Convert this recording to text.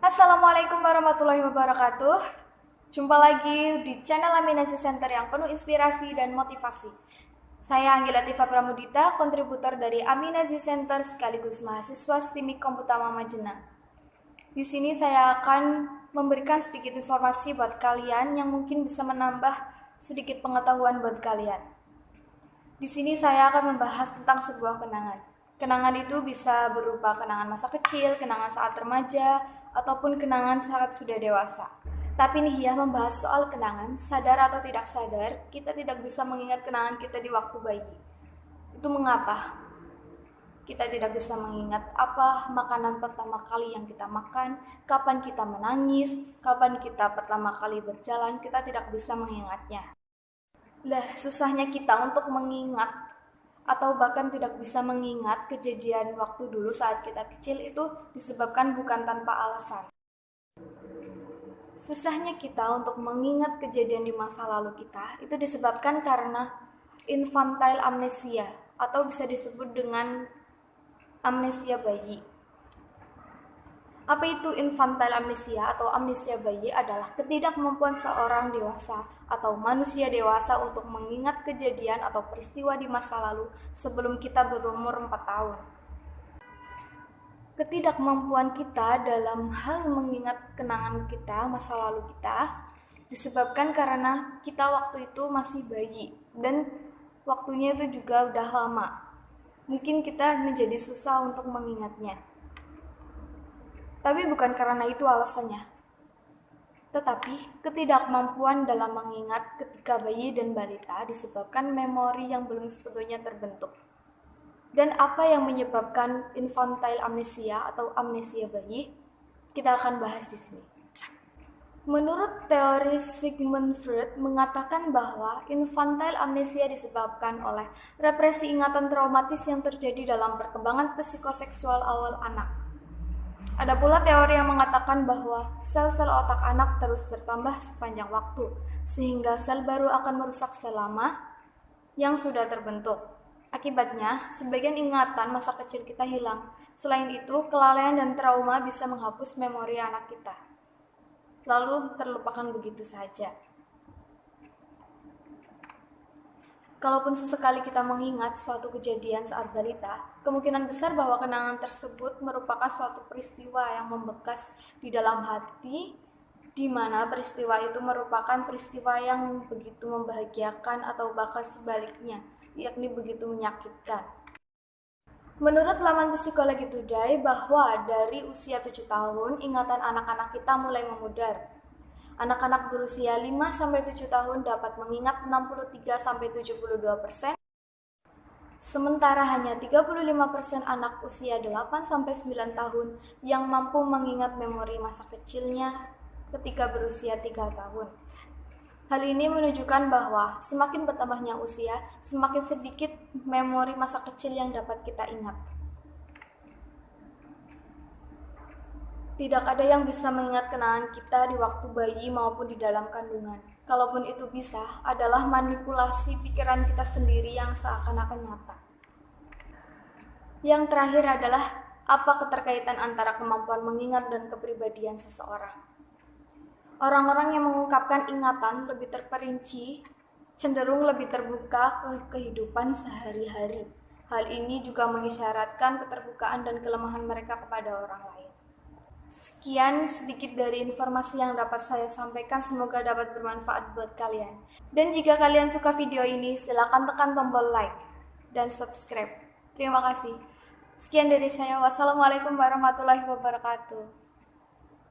Assalamualaikum warahmatullahi wabarakatuh. Jumpa lagi di channel Aminasi Center yang penuh inspirasi dan motivasi. Saya Anggela Tifa Pramudita, kontributor dari Aminasi Center sekaligus mahasiswa STIMIK Komputama Majenang. Di sini saya akan memberikan sedikit informasi buat kalian yang mungkin bisa menambah sedikit pengetahuan buat kalian. Di sini saya akan membahas tentang sebuah kenangan. Kenangan itu bisa berupa kenangan masa kecil, kenangan saat remaja, ataupun kenangan saat sudah dewasa. Tapi nih ya, membahas soal kenangan, sadar atau tidak sadar, kita tidak bisa mengingat kenangan kita di waktu bayi. Itu mengapa? Kita tidak bisa mengingat apa makanan pertama kali yang kita makan, kapan kita menangis, kapan kita pertama kali berjalan, kita tidak bisa mengingatnya. Lah, susahnya kita untuk mengingat atau bahkan tidak bisa mengingat kejadian waktu dulu saat kita kecil itu disebabkan bukan tanpa alasan. Susahnya kita untuk mengingat kejadian di masa lalu kita itu disebabkan karena infantile amnesia atau bisa disebut dengan amnesia bayi. Apa itu infantile amnesia atau amnesia bayi? Adalah ketidakmampuan seorang dewasa atau manusia dewasa untuk mengingat kejadian atau peristiwa di masa lalu sebelum kita berumur 4 tahun. Ketidakmampuan kita dalam hal mengingat kenangan kita, masa lalu kita, disebabkan karena kita waktu itu masih bayi dan waktunya itu juga udah lama. Mungkin kita menjadi susah untuk mengingatnya. Tapi bukan karena itu alasannya. Tetapi ketidakmampuan dalam mengingat ketika bayi dan balita disebabkan memori yang belum sebetulnya terbentuk. Dan apa yang menyebabkan infantile amnesia atau amnesia bayi? Kita akan bahas di sini. Menurut teori Sigmund Freud mengatakan bahwa infantile amnesia disebabkan oleh represi ingatan traumatis yang terjadi dalam perkembangan psikoseksual awal anak. Ada pula teori yang mengatakan bahwa sel-sel otak anak terus bertambah sepanjang waktu, sehingga sel baru akan merusak sel lama yang sudah terbentuk. Akibatnya, sebagian ingatan masa kecil kita hilang. Selain itu, kelalaian dan trauma bisa menghapus memori anak kita, lalu terlupakan begitu saja. Kalaupun sesekali kita mengingat suatu kejadian saat balita, kemungkinan besar bahwa kenangan tersebut merupakan suatu peristiwa yang membekas di dalam hati, di mana peristiwa itu merupakan peristiwa yang begitu membahagiakan atau bahkan sebaliknya, yakni begitu menyakitkan. Menurut laman Psikologi Today bahwa dari usia 7 tahun, ingatan anak-anak kita mulai memudar. Anak-anak berusia 5-7 tahun dapat mengingat 63-72%, sementara hanya 35% anak usia 8-9 tahun yang mampu mengingat memori masa kecilnya ketika berusia 3 tahun. Hal ini menunjukkan bahwa semakin bertambahnya usia, semakin sedikit memori masa kecil yang dapat kita ingat. Tidak ada yang bisa mengingat kenangan kita di waktu bayi maupun di dalam kandungan. Kalaupun itu bisa, adalah manipulasi pikiran kita sendiri yang seakan-akan nyata. Yang terakhir adalah apa keterkaitan antara kemampuan mengingat dan kepribadian seseorang. Orang-orang yang mengungkapkan ingatan lebih terperinci, cenderung lebih terbuka ke kehidupan sehari-hari. Hal ini juga mengisyaratkan keterbukaan dan kelemahan mereka kepada orang lain. Sekian sedikit dari informasi yang dapat saya sampaikan, semoga dapat bermanfaat buat kalian. Dan jika kalian suka video ini, silakan tekan tombol like dan subscribe. Terima kasih. Sekian dari saya. Wassalamualaikum warahmatullahi wabarakatuh.